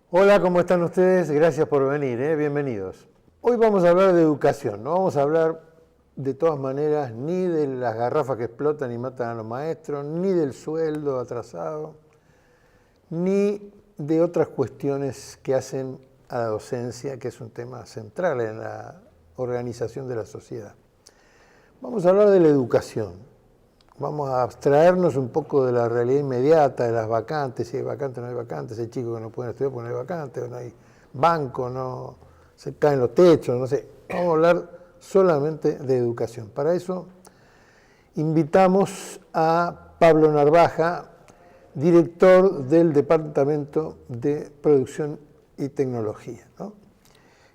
Hola, ¿cómo están ustedes? Gracias por venir, bienvenidos. Hoy vamos a hablar de educación, no vamos a hablar de todas maneras ni de las garrafas que explotan y matan a los maestros, ni del sueldo atrasado, ni de otras cuestiones que hacen a la docencia, que es un tema central en la organización de la sociedad. Vamos a hablar de la educación. Vamos a abstraernos un poco de la realidad inmediata, de las vacantes, si hay vacantes o no hay vacantes, hay chicos que no pueden estudiar porque no hay vacantes, o no hay banco, no se caen los techos, no sé. Vamos a hablar solamente de educación. Para eso invitamos a Pablo Narvaja, director del Departamento de Producción y Tecnología, ¿no?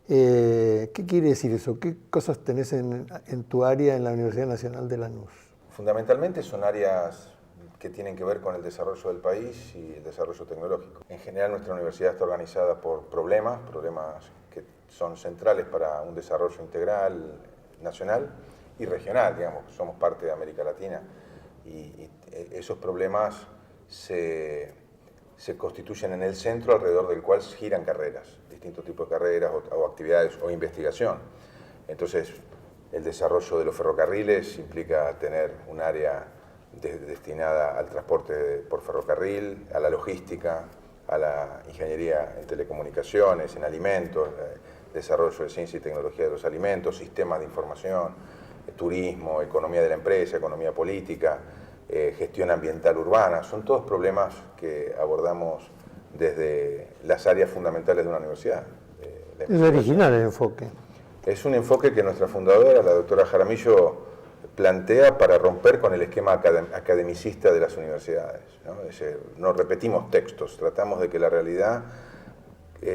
¿Qué quiere decir eso? ¿Qué cosas tenés en tu área en la Universidad Nacional de Lanús? Fundamentalmente son áreas que tienen que ver con el desarrollo del país y el desarrollo tecnológico. En general nuestra universidad está organizada por problemas que son centrales para un desarrollo integral, nacional y regional, digamos, somos parte de América Latina y esos problemas se constituyen en el centro alrededor del cual giran carreras, distintos tipos de carreras o actividades o investigación. Entonces, el desarrollo de los ferrocarriles implica tener un área destinada al transporte por ferrocarril, a la logística, a la ingeniería en telecomunicaciones, en alimentos, desarrollo de ciencia y tecnología de los alimentos, sistemas de información, turismo, economía de la empresa, economía política, gestión ambiental urbana. Son todos problemas que abordamos desde las áreas fundamentales de una universidad. Es original el enfoque. Es un enfoque que nuestra fundadora, la doctora Jaramillo, plantea para romper con el esquema academicista de las universidades, ¿no? Es decir, no repetimos textos, tratamos de que la realidad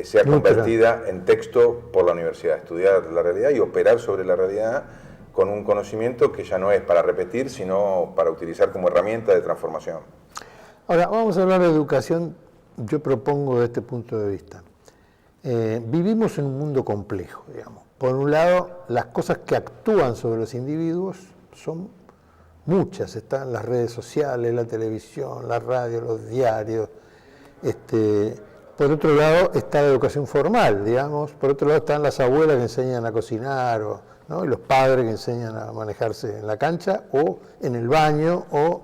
sea convertida en texto por la universidad, estudiar la realidad y operar sobre la realidad con un conocimiento que ya no es para repetir, sino para utilizar como herramienta de transformación. Ahora, vamos a hablar de educación, yo propongo de este punto de vista. Vivimos en un mundo complejo, digamos. Por un lado, las cosas que actúan sobre los individuos son muchas. Están las redes sociales, la televisión, la radio, los diarios. Por otro lado está la educación formal, digamos. Por otro lado están las abuelas que enseñan a cocinar, ¿no? Y los padres que enseñan a manejarse en la cancha o en el baño o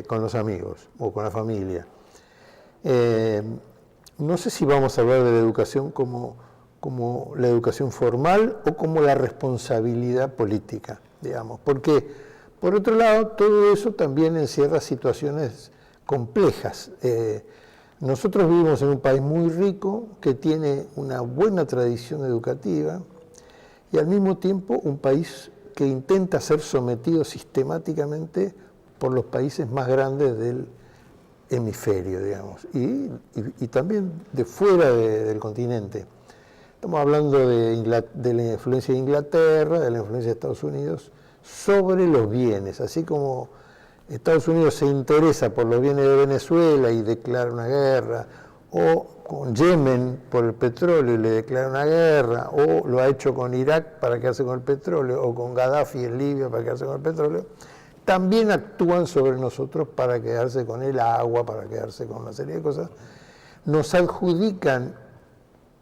con los amigos o con la familia. No sé si vamos a hablar de la educación como la educación formal o como la responsabilidad política, digamos. Porque, por otro lado, todo eso también encierra situaciones complejas. Nosotros vivimos en un país muy rico que tiene una buena tradición educativa y al mismo tiempo un país que intenta ser sometido sistemáticamente por los países más grandes del hemisferio, digamos, y también de fuera del continente. Estamos hablando de la influencia de Inglaterra, de la influencia de Estados Unidos sobre los bienes, así como Estados Unidos se interesa por los bienes de Venezuela y declara una guerra, o con Yemen por el petróleo y le declara una guerra, o lo ha hecho con Irak para quedarse con el petróleo, o con Gaddafi en Libia para quedarse con el petróleo, también actúan sobre nosotros para quedarse con el agua, para quedarse con una serie de cosas. Nos adjudican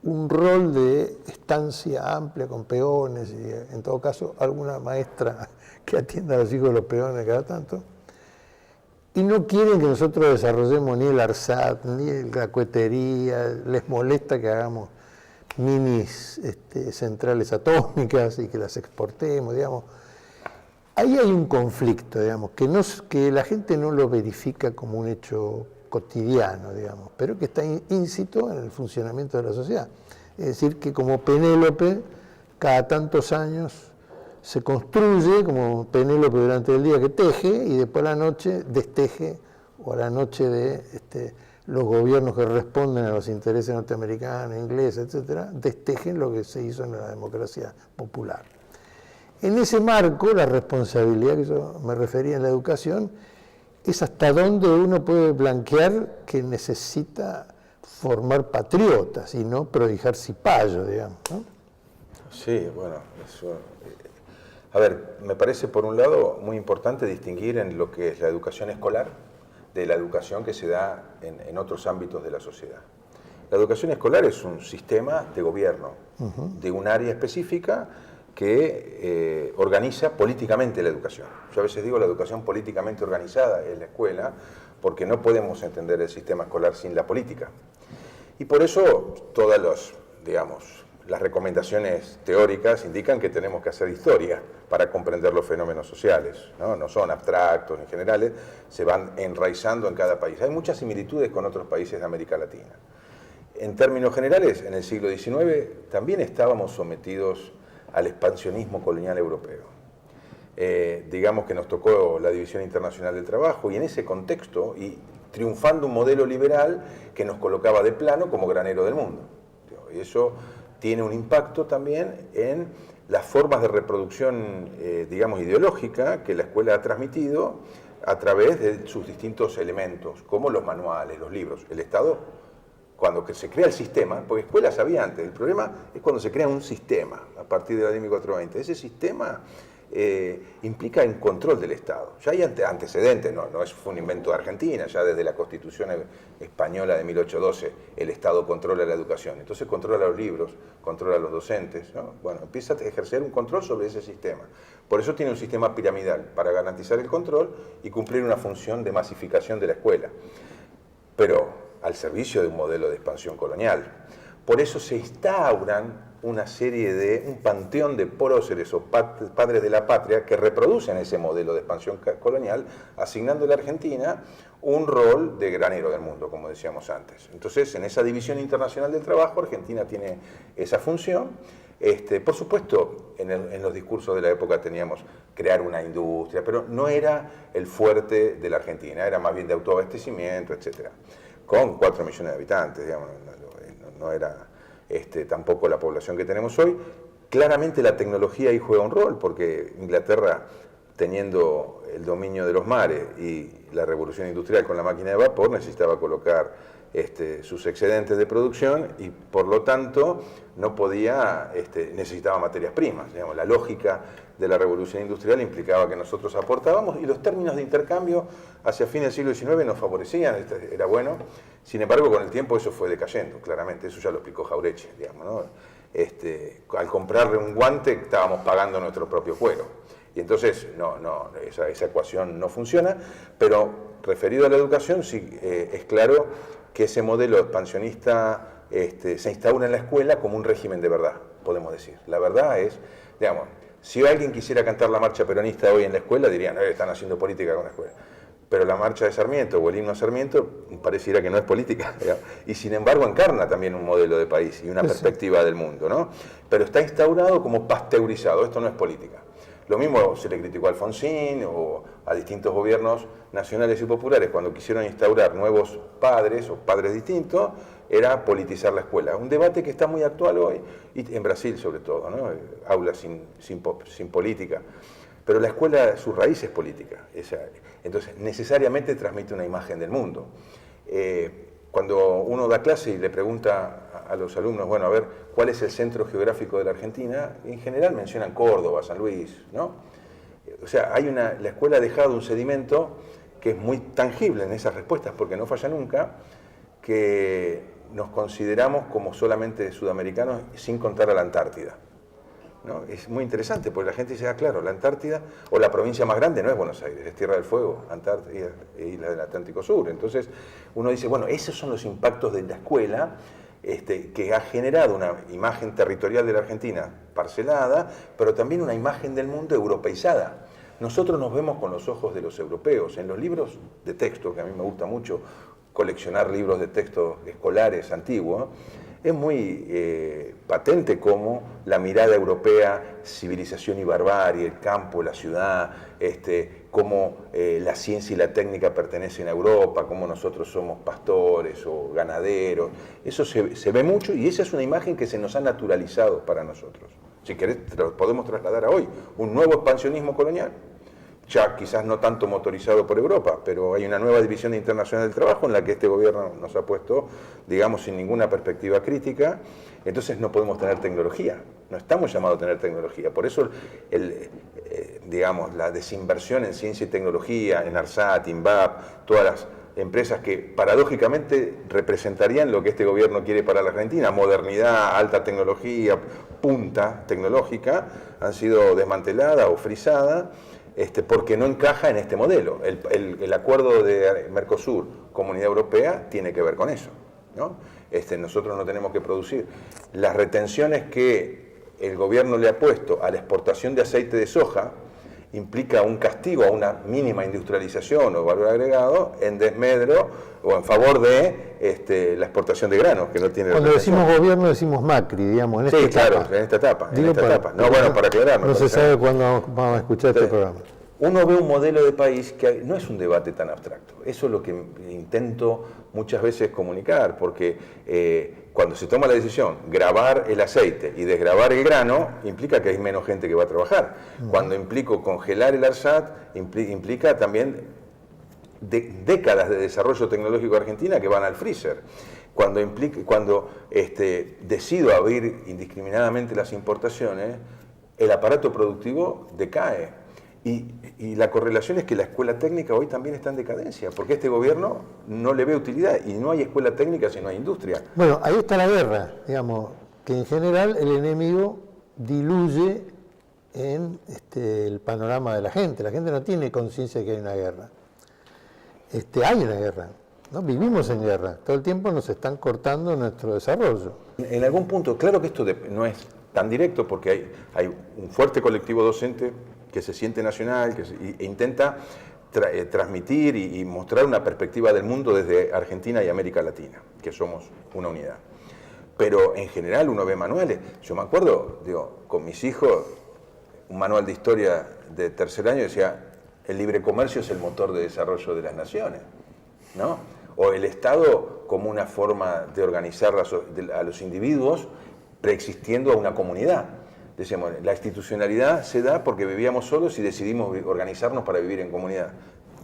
un rol de estancia amplia con peones y en todo caso alguna maestra que atienda a los hijos de los peones cada tanto. Y no quieren que nosotros desarrollemos ni el ARSAT, ni la cohetería, les molesta que hagamos minis centrales atómicas y que las exportemos, digamos. Ahí hay un conflicto, digamos, que la gente no lo verifica como un hecho cotidiano, digamos, pero que está íncito en el funcionamiento de la sociedad. Es decir, que como Penélope, cada tantos años se construye como Penélope durante el día que teje y después a la noche desteje, o a la noche de los gobiernos que responden a los intereses norteamericanos, ingleses, etcétera, destejen lo que se hizo en la democracia popular. En ese marco, la responsabilidad que yo me refería en la educación es hasta dónde uno puede blanquear que necesita formar patriotas y no prodigar cipayos, digamos, ¿no? Sí, bueno, eso... A ver, me parece por un lado muy importante distinguir en lo que es la educación escolar de la educación que se da en otros ámbitos de la sociedad. La educación escolar es un sistema de gobierno de un área específica que organiza políticamente la educación. Yo a veces digo la educación políticamente organizada en la escuela porque no podemos entender el sistema escolar sin la política. Y por eso todas las recomendaciones teóricas indican que tenemos que hacer historia para comprender los fenómenos sociales, ¿no? No son abstractos ni generales, se van enraizando en cada país. Hay muchas similitudes con otros países de América Latina. En términos generales, en el siglo XIX también estábamos sometidos al expansionismo colonial europeo. Digamos que nos tocó la División Internacional del Trabajo y en ese contexto, y triunfando un modelo liberal que nos colocaba de plano como granero del mundo. Y eso tiene un impacto también en las formas de reproducción, ideológica que la escuela ha transmitido a través de sus distintos elementos, como los manuales, los libros. El Estado, cuando se crea el sistema, porque escuelas había antes, el problema es cuando se crea un sistema a partir de la Ley 1420. Ese sistema implica un control del Estado. Ya hay antecedentes, no fue un invento de Argentina, ya desde la Constitución española de 1812 el Estado controla la educación, entonces controla los libros, controla a los docentes, ¿no? Bueno, empieza a ejercer un control sobre ese sistema. Por eso tiene un sistema piramidal, para garantizar el control y cumplir una función de masificación de la escuela, pero al servicio de un modelo de expansión colonial. Por eso se instauran una serie de, un panteón de próceres o padres de la patria que reproducen ese modelo de expansión colonial, asignando a la Argentina un rol de granero del mundo, como decíamos antes. Entonces, en esa división internacional del trabajo, Argentina tiene esa función. Por supuesto, en los discursos de la época teníamos crear una industria, pero no era el fuerte de la Argentina, era más bien de autoabastecimiento, etc. Con 4 millones de habitantes, digamos, no era tampoco la población que tenemos hoy. Claramente la tecnología ahí juega un rol, porque Inglaterra, teniendo el dominio de los mares y la revolución industrial con la máquina de vapor, necesitaba colocar sus excedentes de producción y por lo tanto no podía, necesitaba materias primas. Digamos, la lógica de la revolución industrial implicaba que nosotros aportábamos y los términos de intercambio hacia fin del siglo XIX nos favorecían, era bueno. Sin embargo, con el tiempo eso fue decayendo, claramente, eso ya lo explicó Jauretche, digamos, ¿no? Al comprarle un guante estábamos pagando nuestro propio cuero. Y entonces esa ecuación no funciona, pero referido a la educación, sí es claro que ese modelo expansionista se instaura en la escuela como un régimen de verdad, podemos decir. La verdad es, digamos, si alguien quisiera cantar la marcha peronista hoy en la escuela, dirían, están haciendo política con la escuela. Pero la marcha de Sarmiento o el himno a Sarmiento pareciera que no es política, digamos. Y sin embargo encarna también un modelo de país y una perspectiva del mundo, ¿no? Pero está instaurado como pasteurizado, esto no es política. Lo mismo se le criticó a Alfonsín o a distintos gobiernos nacionales y populares cuando quisieron instaurar nuevos padres o padres distintos, era politizar la escuela. Un debate que está muy actual hoy, y en Brasil sobre todo, ¿no? Aulas sin política. Pero la escuela, su raíz es política. Entonces, necesariamente transmite una imagen del mundo. Cuando uno da clase y le pregunta a los alumnos, bueno, a ver, ¿cuál es el centro geográfico de la Argentina? En general mencionan Córdoba, San Luis, ¿no? O sea, la escuela ha dejado un sedimento que es muy tangible en esas respuestas, porque no falla nunca, que nos consideramos como solamente sudamericanos sin contar a la Antártida, ¿no? Es muy interesante, porque la gente dice, claro, la Antártida, o la provincia más grande no es Buenos Aires, es Tierra del Fuego, Antártida e Isla del Atlántico Sur. Entonces uno dice, bueno, esos son los impactos de la escuela que ha generado una imagen territorial de la Argentina parcelada, pero también una imagen del mundo europeizada. Nosotros nos vemos con los ojos de los europeos. En los libros de texto, que a mí me gusta mucho coleccionar libros de texto escolares antiguos, es muy patente cómo la mirada europea, civilización y barbarie, el campo, la ciudad, cómo la ciencia y la técnica pertenecen a Europa, cómo nosotros somos pastores o ganaderos. Eso se ve mucho y esa es una imagen que se nos ha naturalizado para nosotros. Si querés, lo podemos trasladar a hoy. Un nuevo expansionismo colonial, ya quizás no tanto motorizado por Europa, pero hay una nueva división internacional del trabajo en la que este gobierno nos ha puesto, digamos, sin ninguna perspectiva crítica. Entonces no podemos tener tecnología, no estamos llamados a tener tecnología. Por eso, digamos, la desinversión en ciencia y tecnología, en ARSAT, INVAP, todas las empresas que paradójicamente representarían lo que este gobierno quiere para la Argentina, modernidad, alta tecnología, punta tecnológica, han sido desmanteladas o frisadas, porque no encaja en este modelo. El acuerdo de Mercosur, Comunidad Europea, tiene que ver con eso, ¿no? Nosotros no tenemos que producir. Las retenciones que el gobierno le ha puesto a la exportación de aceite de soja implica un castigo a una mínima industrialización o valor agregado en desmedro o en favor de la exportación de granos, que no tiene... Cuando decimos gobierno decimos Macri, digamos, en sí, esta claro, etapa. en esta etapa. Digo, en esta etapa. No, bueno, para aclararnos. No se sabe cuándo vamos a escuchar este programa. Uno ve un modelo de país que no es un debate tan abstracto. Eso es lo que intento muchas veces comunicar, porque cuando se toma la decisión, grabar el aceite y desgravar el grano, implica que hay menos gente que va a trabajar. Cuando implico congelar el ARSAT, implica también décadas de desarrollo tecnológico de Argentina que van al freezer. Cuando decido abrir indiscriminadamente las importaciones, el aparato productivo decae. Y la correlación es que la escuela técnica hoy también está en decadencia, porque este gobierno no le ve utilidad y no hay escuela técnica si no hay industria. Bueno, ahí está la guerra, digamos, que en general el enemigo diluye en el panorama de la gente. La gente no tiene conciencia de que hay una guerra. Hay una guerra, ¿no? Vivimos en guerra, todo el tiempo nos están cortando nuestro desarrollo. En algún punto, claro que esto no es tan directo, porque hay un fuerte colectivo docente que se siente nacional, e intenta transmitir y mostrar una perspectiva del mundo desde Argentina y América Latina, que somos una unidad. Pero en general uno ve manuales. Yo me acuerdo, con mis hijos, un manual de historia de tercer año decía: el libre comercio es el motor de desarrollo de las naciones, ¿no? O el Estado como una forma de organizar a los individuos preexistiendo a una comunidad. Decíamos, la institucionalidad se da porque vivíamos solos y decidimos organizarnos para vivir en comunidad.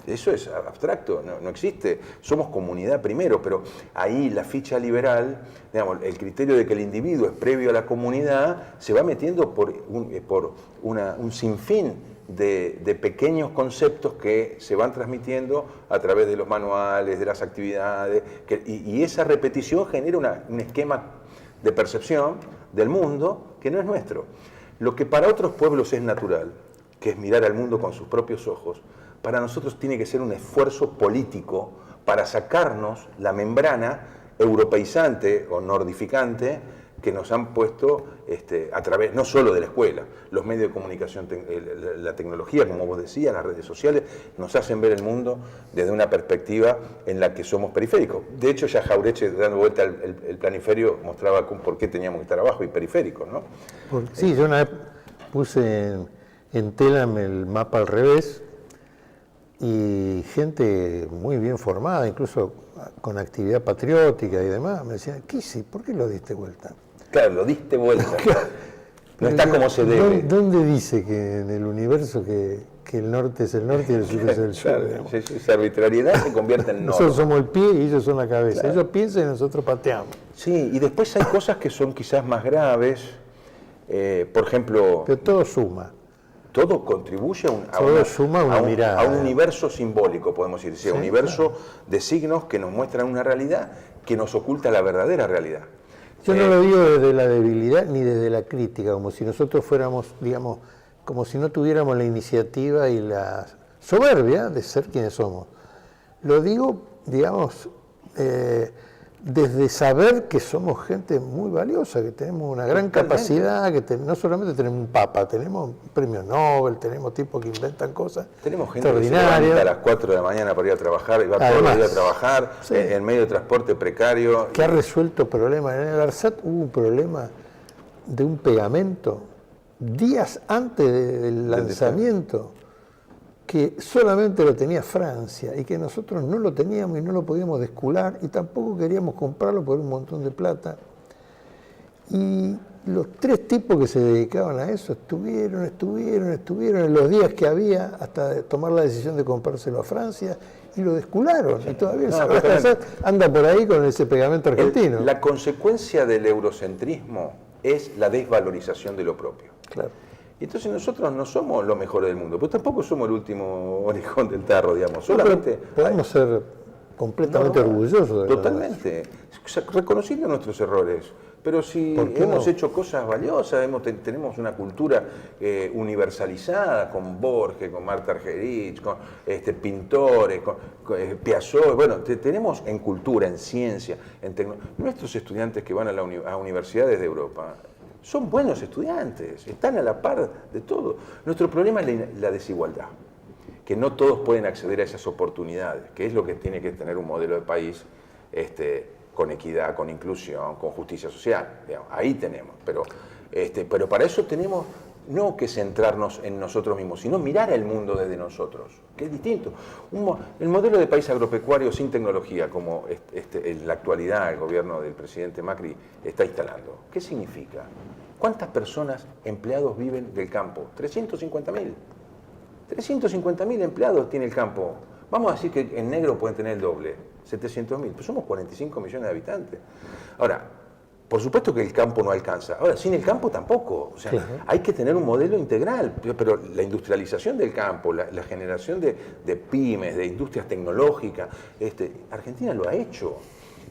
Eso es abstracto, no existe. Somos comunidad primero, pero ahí la ficha liberal, digamos, el criterio de que el individuo es previo a la comunidad, se va metiendo por un sinfín de pequeños conceptos que se van transmitiendo a través de los manuales, de las actividades, y esa repetición genera un esquema de percepción del mundo que no es nuestro. Lo que para otros pueblos es natural, que es mirar al mundo con sus propios ojos, para nosotros tiene que ser un esfuerzo político para sacarnos la membrana europeizante o nordificante que nos han puesto a través, no solo de la escuela, los medios de comunicación, la tecnología, como vos decías, las redes sociales, nos hacen ver el mundo desde una perspectiva en la que somos periféricos. De hecho, ya Jauretche, dando vuelta el planiferio, mostraba por qué teníamos que estar abajo y periféricos, ¿no? Sí, yo una vez puse en Telam el mapa al revés y gente muy bien formada, incluso con actividad patriótica y demás, me decían: ¿qué hice? ¿Por qué lo diste vuelta? Claro, lo diste vuelta. No está como se debe. ¿Dónde dice que en el universo que el norte es el norte y el sur es el sur? Claro, esa arbitrariedad se convierte en norma. Nosotros somos el pie y ellos son la cabeza. Claro. Ellos piensan y nosotros pateamos. Sí, y después hay cosas que son quizás más graves. Por ejemplo... Pero todo suma. Todo contribuye mirada, a un universo simbólico, podemos decir, sí, un universo de signos que nos muestran una realidad que nos oculta la verdadera realidad. Yo no lo digo desde la debilidad ni desde la crítica, como si nosotros fuéramos, digamos, como si no tuviéramos la iniciativa y la soberbia de ser quienes somos. Lo digo, digamos, desde saber que somos gente muy valiosa, que tenemos una gran capacidad, que no solamente tenemos un papa, tenemos premios Nobel, tenemos tipos que inventan cosas tenemos gente que se levanta a las 4 de la mañana para ir a trabajar y va todos los días a trabajar en medio de transporte precario. Que ha resuelto problemas. En el ARSAT hubo un problema de un pegamento días antes del lanzamiento, que solamente lo tenía Francia y que nosotros no lo teníamos y no lo podíamos descular y tampoco queríamos comprarlo por un montón de plata. Y los 3 tipos que se dedicaban a eso estuvieron en los días que había hasta tomar la decisión de comprárselo a Francia y lo descularon. Y todavía anda por ahí con ese pegamento argentino. La consecuencia del eurocentrismo es la desvalorización de lo propio. Claro. Y entonces nosotros no somos los mejores del mundo, pero tampoco somos el último orejón del tarro, digamos. Solamente podemos ser completamente orgullosos de totalmente, reconociendo nuestros errores. Pero si hemos hecho cosas valiosas, tenemos una cultura universalizada con Borges, con Marta Argerich, con pintores, con Piazzolo. Bueno, tenemos en cultura, en ciencia, en tecnología. Nuestros estudiantes que van a universidades de Europa son buenos estudiantes, están a la par de todo. Nuestro problema es la desigualdad, que no todos pueden acceder a esas oportunidades, que es lo que tiene que tener un modelo de país con equidad, con inclusión, con justicia social. Digamos, ahí tenemos, pero para eso tenemos no que centrarnos en nosotros mismos, sino mirar el mundo desde nosotros, que es distinto. El modelo de país agropecuario sin tecnología, como en la actualidad el gobierno del presidente Macri está instalando, ¿qué significa? ¿Cuántas personas, empleados viven del campo? 350.000. 350.000 empleados tiene el campo. Vamos a decir que en negro pueden tener el doble, 700.000, pues somos 45 millones de habitantes. Ahora, por supuesto que el campo no alcanza. Ahora, sin el campo tampoco. O sea, claro, hay que tener un modelo integral. Pero la industrialización del campo, la generación de pymes, de industrias tecnológicas, Argentina lo ha hecho.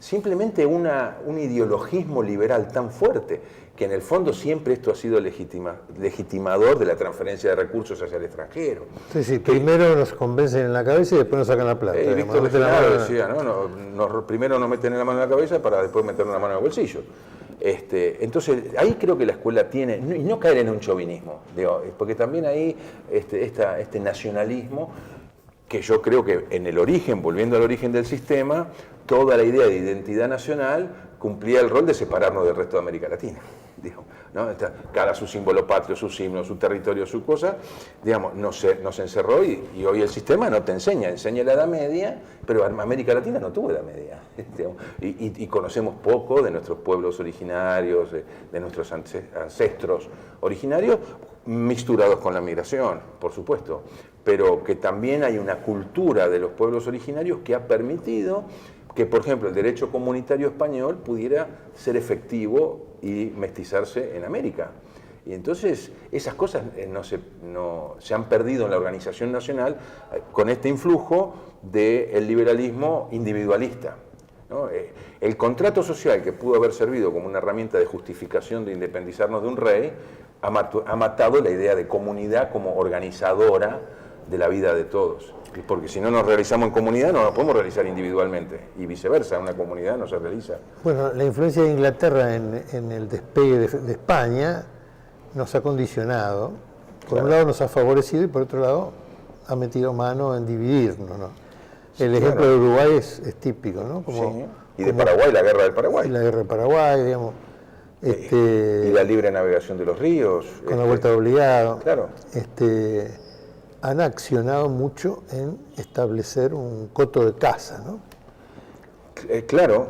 Simplemente un ideologismo liberal tan fuerte que en el fondo siempre esto ha sido legitimador de la transferencia de recursos hacia el extranjero. Sí, primero nos convencen en la cabeza y después nos sacan la plata. Víctor Legenaro decía, primero nos meten la mano en la cabeza para después meter una mano en el bolsillo. Entonces, ahí creo que la escuela tiene, y no caer en un chauvinismo, porque también ahí este nacionalismo, que yo creo que en el origen, volviendo al origen del sistema, toda la idea de identidad nacional cumplía el rol de separarnos del resto de América Latina. ¿No? Cada su símbolo patrio, sus himnos, su territorio, su cosa, nos encerró y hoy el sistema no te enseña la Edad Media, pero América Latina no tuvo Edad Media. Y conocemos poco de nuestros pueblos originarios, de nuestros ancestros originarios, mixturados con la migración, por supuesto, pero que también hay una cultura de los pueblos originarios que ha permitido que, por ejemplo, el derecho comunitario español pudiera ser efectivo y mestizarse en América. Y entonces esas cosas se han perdido en la organización nacional con este influjo del liberalismo individualista, ¿no? El contrato social que pudo haber servido como una herramienta de justificación de independizarnos de un rey ha matado la idea de comunidad como organizadora de la vida de todos. Porque si no nos realizamos en comunidad, no nos podemos realizar individualmente. Y viceversa, una comunidad no se realiza. Bueno, la influencia de Inglaterra en el despegue de España nos ha condicionado. Por un lado nos ha favorecido y por otro lado ha metido mano en dividirnos, ¿no? El ejemplo de Uruguay es típico, ¿no? Y de Paraguay, la guerra del Paraguay. Y la guerra de Paraguay, digamos. Y la libre navegación de los ríos. Con la vuelta de obligado. Claro. Han accionado mucho en establecer un coto de caza, ¿no? Claro,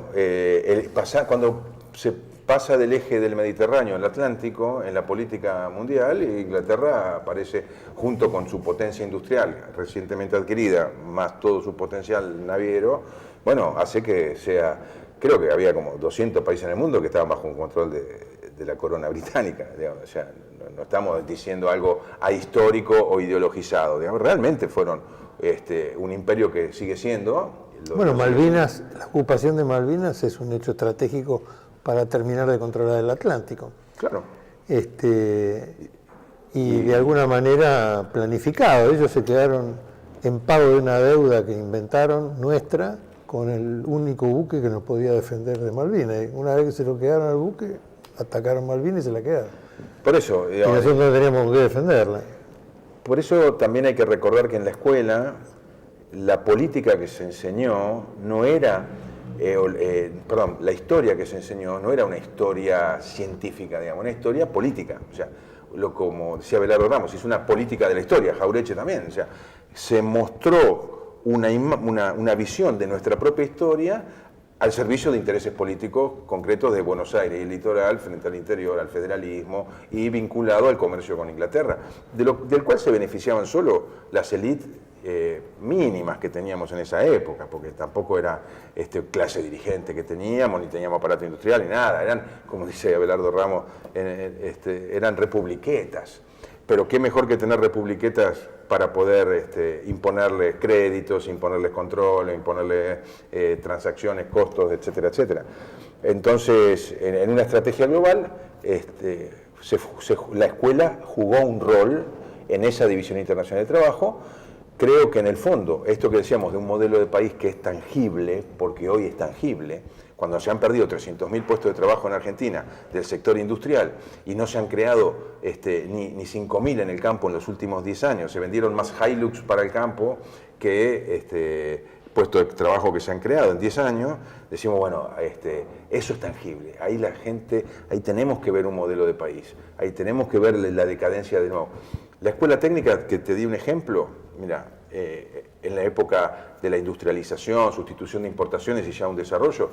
cuando se pasa del eje del Mediterráneo al Atlántico en la política mundial, Inglaterra aparece junto con su potencia industrial recientemente adquirida, más todo su potencial naviero, hace que sea, creo que había como 200 países en el mundo que estaban bajo un control de la corona británica, digamos. O sea, no estamos diciendo algo ahistórico o ideologizado, digamos, realmente fueron un imperio que sigue siendo. Malvinas, la ocupación de Malvinas es un hecho estratégico para terminar de controlar el Atlántico. Claro. Y de alguna manera planificado. Ellos se quedaron en pago de una deuda que inventaron, nuestra, con el único buque que nos podía defender de Malvinas. Y una vez que se lo quedaron al buque, atacaron Malvinas y se la quedaron. Por eso, Y nosotros teníamos que defenderla. Por eso también hay que recordar que en la escuela la política que se enseñó no era, la historia que se enseñó no era una historia científica, digamos, una historia política. O sea, como decía Abelardo Ramos, es una política de la historia, Jauretche también. O sea, se mostró una visión de nuestra propia historia al servicio de intereses políticos concretos de Buenos Aires y el litoral frente al interior, al federalismo y vinculado al comercio con Inglaterra, del cual se beneficiaban solo las élites mínimas que teníamos en esa época, porque tampoco era clase dirigente que teníamos, ni teníamos aparato industrial, ni nada, eran, como dice Abelardo Ramos, eran republiquetas. Pero qué mejor que tener republiquetas para poder imponerles créditos, imponerles control, imponerles transacciones, costos, etcétera, etcétera. Entonces, en una estrategia global, la escuela jugó un rol en esa división internacional de trabajo. Creo que en el fondo, esto que decíamos de un modelo de país que es tangible, porque hoy es tangible, cuando se han perdido 300.000 puestos de trabajo en Argentina del sector industrial y no se han creado ni 5.000 en el campo en los últimos 10 años, se vendieron más Hilux para el campo que puestos de trabajo que se han creado en 10 años, decimos, bueno, eso es tangible, ahí la gente, ahí tenemos que ver un modelo de país, ahí tenemos que ver la decadencia de nuevo. La escuela técnica, que te di un ejemplo, mira, en la época de la industrialización, sustitución de importaciones y ya un desarrollo,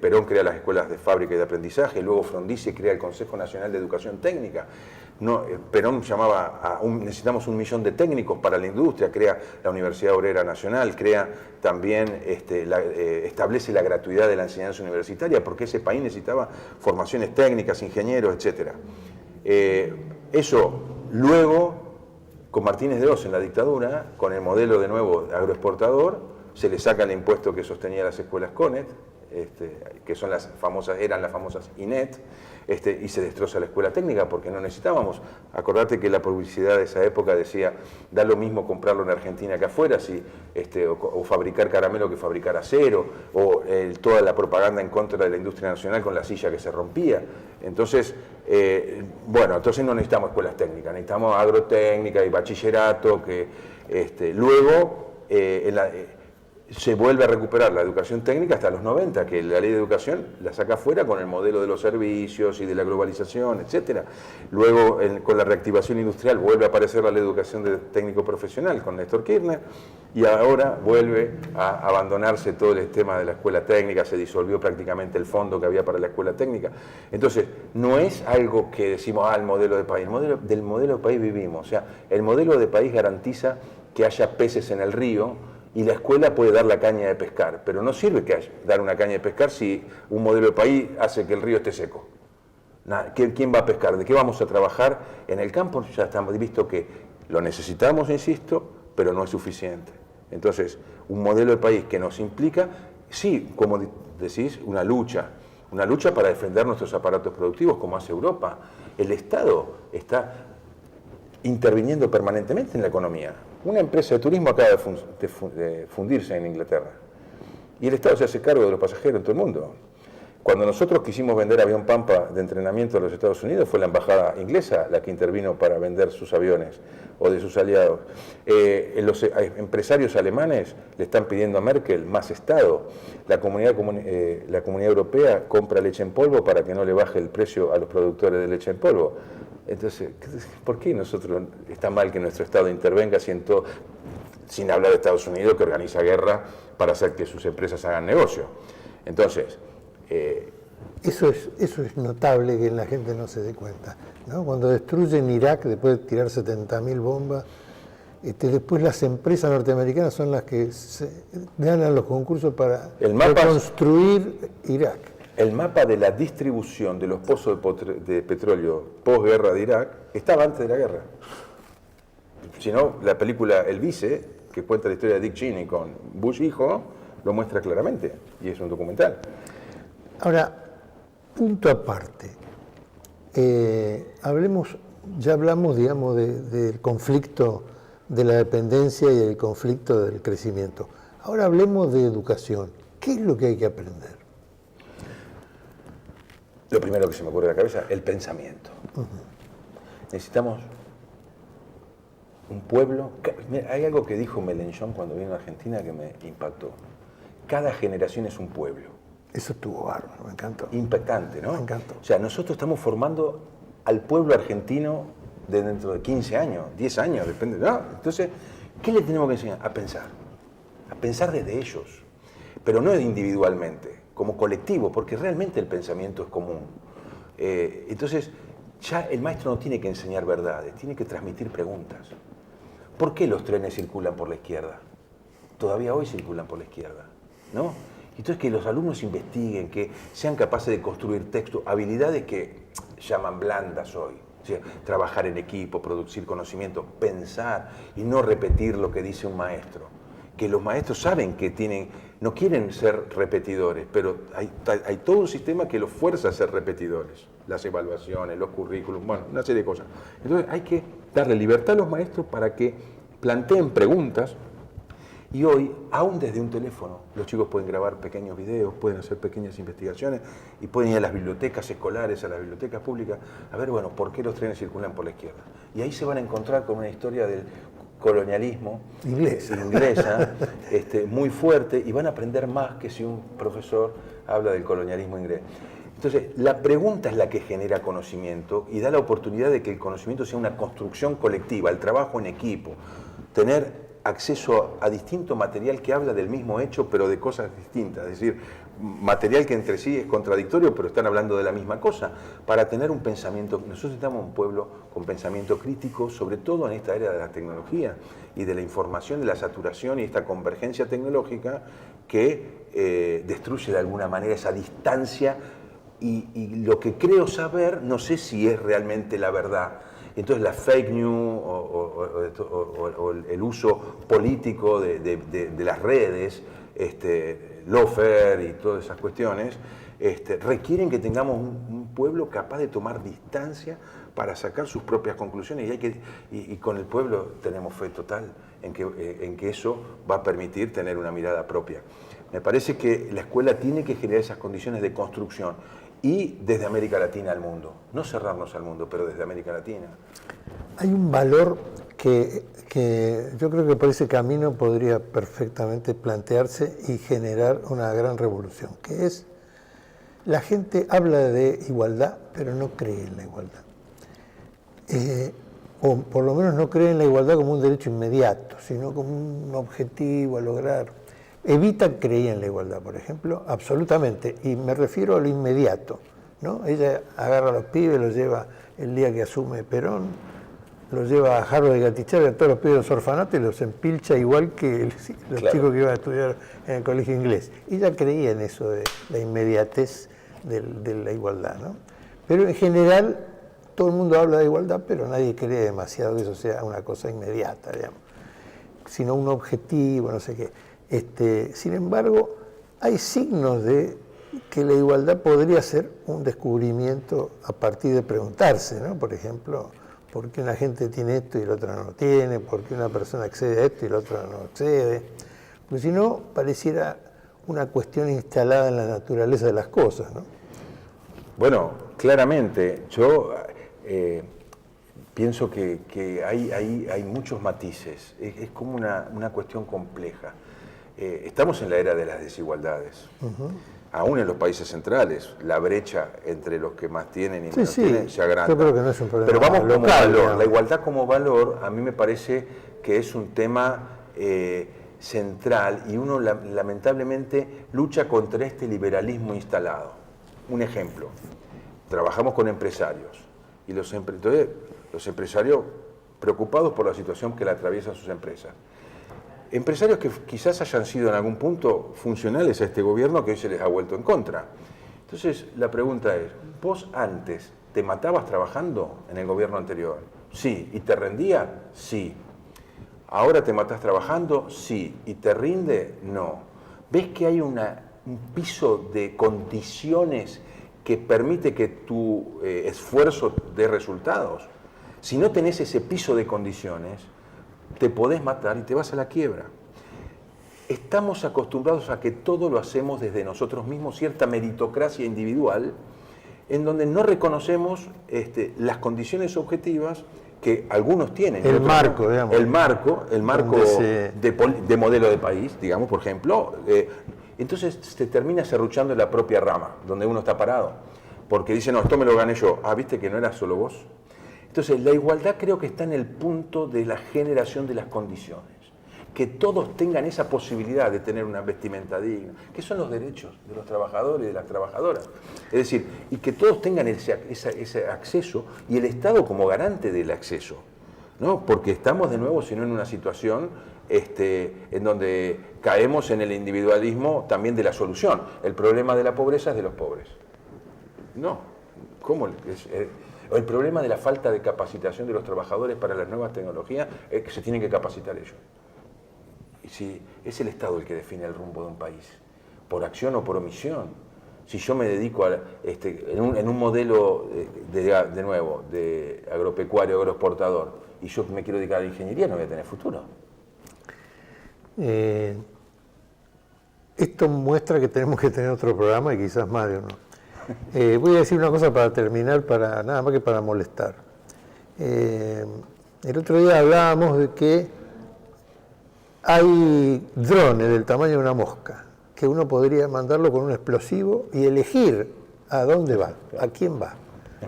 Perón crea las escuelas de fábrica y de aprendizaje, luego Frondizi crea el Consejo Nacional de Educación Técnica. Perón llamaba necesitamos 1 millón de técnicos para la industria, crea la Universidad Obrera Nacional, crea también, establece la gratuidad de la enseñanza universitaria, porque ese país necesitaba formaciones técnicas, ingenieros, etc. Eso luego, con Martínez de Oz en la dictadura, con el modelo de nuevo agroexportador, se le saca el impuesto que sostenía las escuelas CONET, que son eran las famosas INET, y se destroza la escuela técnica porque no necesitábamos. Acordate que la publicidad de esa época decía, da lo mismo comprarlo en Argentina que afuera, o fabricar caramelo que fabricar acero, o toda la propaganda en contra de la industria nacional con la silla que se rompía. Entonces, entonces no necesitamos escuelas técnicas, necesitamos agrotécnica y bachillerato, que luego se vuelve a recuperar la educación técnica hasta los 90, que la ley de educación la saca fuera con el modelo de los servicios y de la globalización, etc. Luego, con la reactivación industrial, vuelve a aparecer la ley de educación de técnico profesional con Néstor Kirchner, y ahora vuelve a abandonarse todo el tema de la escuela técnica, se disolvió prácticamente el fondo que había para la escuela técnica. Entonces, no es algo que decimos, el modelo de país, del modelo de país vivimos. O sea, el modelo de país garantiza que haya peces en el río, y la escuela puede dar la caña de pescar, pero no sirve dar una caña de pescar si un modelo de país hace que el río esté seco. ¿Quién va a pescar? ¿De qué vamos a trabajar? En el campo ya estamos visto que lo necesitamos, insisto, pero no es suficiente. Entonces, un modelo de país que nos implica, sí, como decís, una lucha para defender nuestros aparatos productivos, como hace Europa. El Estado está interviniendo permanentemente en la economía. Una empresa de turismo acaba de fundirse en Inglaterra y el Estado se hace cargo de los pasajeros en todo el mundo. Cuando nosotros quisimos vender avión Pampa de entrenamiento a los Estados Unidos, fue la embajada inglesa la que intervino para vender sus aviones o de sus aliados. Los empresarios alemanes le están pidiendo a Merkel más Estado. La comunidad europea compra leche en polvo para que no le baje el precio a los productores de leche en polvo. Entonces, ¿por qué está mal que nuestro Estado intervenga sin hablar de Estados Unidos, que organiza guerra para hacer que sus empresas hagan negocio? Entonces, eso es notable que la gente no se dé cuenta, ¿no? Cuando destruyen Irak, después de tirar 70.000 bombas, después las empresas norteamericanas son las que ganan los concursos para reconstruir Irak. El mapa de la distribución de los pozos de petróleo posguerra de Irak estaba antes de la guerra. Si no, la película El Vice, que cuenta la historia de Dick Cheney con Bush hijo, lo muestra claramente, y es un documental. Ahora, punto aparte, ya hablamos, digamos, del conflicto de la dependencia y del conflicto del crecimiento. Ahora hablemos de educación. ¿Qué es lo que hay que aprender? Lo primero que se me ocurre a la cabeza, el pensamiento. Necesitamos un pueblo. Mira, hay algo que dijo Mélenchon cuando vino a Argentina que me impactó. Cada generación es un pueblo. Eso estuvo bárbaro, me encantó. Impactante, ¿no? Me encantó. O sea, nosotros estamos formando al pueblo argentino de dentro de 15 años, 10 años, depende, ¿no? Entonces, ¿qué le tenemos que enseñar? A pensar desde ellos, pero no individualmente, como colectivo, porque realmente el pensamiento es común. Entonces, ya el maestro no tiene que enseñar verdades, tiene que transmitir preguntas. ¿Por qué los trenes circulan por la izquierda? Todavía hoy circulan por la izquierda, ¿no? Entonces, que los alumnos investiguen, que sean capaces de construir textos, habilidades que llaman blandas hoy. O sea, trabajar en equipo, producir conocimiento, pensar y no repetir lo que dice un maestro. Que los maestros saben que no quieren ser repetidores, pero hay todo un sistema que los fuerza a ser repetidores. Las evaluaciones, los currículums, bueno, una serie de cosas. Entonces hay que darle libertad a los maestros para que planteen preguntas. Y hoy, aún desde un teléfono, los chicos pueden grabar pequeños videos, pueden hacer pequeñas investigaciones y pueden ir a las bibliotecas escolares, a las bibliotecas públicas, a ver, bueno, ¿por qué los trenes circulan por la izquierda? Y ahí se van a encontrar con una historia del colonialismo inglesa muy fuerte, y van a aprender más que si un profesor habla del colonialismo inglés. Entonces, la pregunta es la que genera conocimiento y da la oportunidad de que el conocimiento sea una construcción colectiva, el trabajo en equipo, tener acceso a distinto material que habla del mismo hecho, pero de cosas distintas. Es decir, material que entre sí es contradictorio, pero están hablando de la misma cosa. Para tener un pensamiento, nosotros necesitamos un pueblo con pensamiento crítico, sobre todo en esta era de la tecnología y de la información, de la saturación y esta convergencia tecnológica que destruye de alguna manera esa distancia y lo que creo saber, no sé si es realmente la verdad. Entonces la fake news o el uso político de las redes, lawfare y todas esas cuestiones, requieren que tengamos un pueblo capaz de tomar distancia para sacar sus propias conclusiones y con el pueblo tenemos fe total en que eso va a permitir tener una mirada propia. Me parece que la escuela tiene que generar esas condiciones de construcción. Y desde América Latina al mundo, no cerrarnos al mundo, pero desde América Latina. Hay un valor que yo creo que por ese camino podría perfectamente plantearse y generar una gran revolución, que es, la gente habla de igualdad, pero no cree en la igualdad. O por lo menos no cree en la igualdad como un derecho inmediato, sino como un objetivo a lograr. Evita creer en la igualdad, por ejemplo, absolutamente, y me refiero a lo inmediato, ¿no? Ella agarra a los pibes, los lleva el día que asume Perón, los lleva a Harvard y Gatichar, a todos los pibes de los orfanatos y los empilcha igual que los chicos que iban a estudiar en el colegio inglés. Ella creía en eso de la inmediatez de la igualdad, ¿no? Pero en general todo el mundo habla de igualdad, pero nadie cree demasiado que eso sea una cosa inmediata, digamos, sino un objetivo, no sé qué. Sin embargo, hay signos de que la igualdad podría ser un descubrimiento a partir de preguntarse, ¿no? Por ejemplo, ¿por qué una gente tiene esto y la otra no lo tiene? ¿Por qué una persona accede a esto y la otra no accede? Porque si no, pareciera una cuestión instalada en la naturaleza de las cosas, ¿no? Bueno, claramente, yo pienso que hay muchos matices, es como una cuestión compleja. Estamos en la era de las desigualdades. Aún en los países centrales, la brecha entre los que más tienen y menos tienen se agranda. Yo creo que no es un problema. Pero vamos local, como valor. digamos. La igualdad como valor, a mí me parece que es un tema central y uno lamentablemente lucha contra este liberalismo instalado. Un ejemplo, trabajamos con empresarios y los empresarios preocupados por la situación que le atraviesan sus empresas. Empresarios que quizás hayan sido en algún punto funcionales a este gobierno que hoy se les ha vuelto en contra. Entonces, la pregunta es, ¿vos antes te matabas trabajando en el gobierno anterior? Sí. ¿Y te rendía? Sí. ¿Ahora te matás trabajando? Sí. ¿Y te rinde? No. ¿Ves que hay un piso de condiciones que permite que tu esfuerzo dé resultados? Si no tenés ese piso de condiciones, te podés matar y te vas a la quiebra. estamos acostumbrados a que todo lo hacemos desde nosotros mismos, cierta meritocracia individual, en donde no reconocemos las condiciones objetivas que algunos tienen. El marco, digamos. El marco de modelo de país, digamos, por ejemplo. Entonces se termina serruchando en la propia rama, donde uno está parado. Porque dice, no, esto me lo gané yo. Ah, ¿viste que no era solo vos? Entonces, la igualdad creo que está en el punto de la generación de las condiciones. Que todos tengan esa posibilidad de tener una vestimenta digna, que son los derechos de los trabajadores y de las trabajadoras. Es decir, y que todos tengan ese acceso y el Estado como garante del acceso, ¿no? Porque estamos de nuevo, si no, en una situación en donde caemos en el individualismo también de la solución. El problema de la pobreza es de los pobres. No, ¿cómo? El problema de la falta de capacitación de los trabajadores para las nuevas tecnologías es que se tienen que capacitar ellos. Y si es el Estado el que define el rumbo de un país, por acción o por omisión. Si yo me dedico en un modelo de nuevo, de agropecuario, agroexportador, y yo me quiero dedicar a la ingeniería, no voy a tener futuro. Esto muestra que tenemos que tener otro programa y quizás más de uno. Voy a decir una cosa para terminar, nada más que para molestar. El otro día hablábamos de que hay drones del tamaño de una mosca, que uno podría mandarlo con un explosivo y elegir a dónde va, a quién va,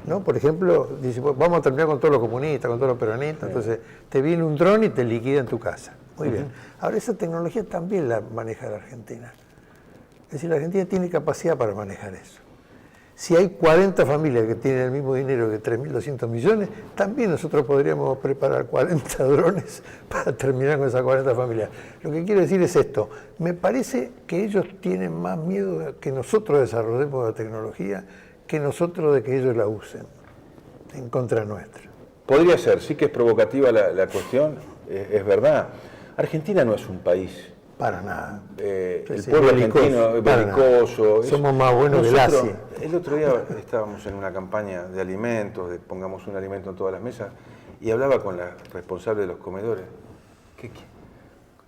¿no? Por ejemplo, dice, pues vamos a terminar con todos los comunistas, con todos los peronistas, entonces te viene un dron y te liquida en tu casa. Muy bien. Ahora, esa tecnología también la maneja la Argentina. Es decir, la Argentina tiene capacidad para manejar eso. Si hay 40 familias que tienen el mismo dinero que 3.200 millones, también nosotros podríamos preparar 40 drones para terminar con esas 40 familias. Lo que quiero decir es esto. Me parece que ellos tienen más miedo de que nosotros desarrollemos la tecnología que nosotros de que ellos la usen en contra nuestra. Podría ser, sí que es provocativa la cuestión, es verdad. Argentina no es un país... Para nada. El pueblo argentino es belicoso. Somos más buenos que el Asia. El otro día estábamos en una campaña de alimentos, de pongamos un alimento en todas las mesas, y hablaba con la responsable de los comedores.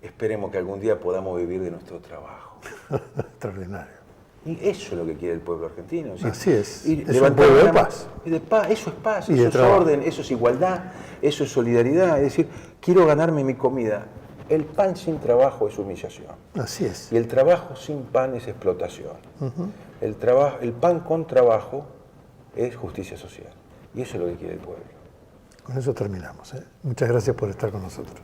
Esperemos que algún día podamos vivir de nuestro trabajo. Extraordinario. Y eso es lo que quiere el pueblo argentino. ¿Sí? Así es. Es un pueblo de paz. Eso es paz, eso es orden, eso es igualdad, eso es solidaridad. Es decir, quiero ganarme mi comida. El pan sin trabajo es humillación. Así es. Y el trabajo sin pan es explotación. El pan con trabajo es justicia social. Y eso es lo que quiere el pueblo. Con eso terminamos. Muchas gracias por estar con nosotros.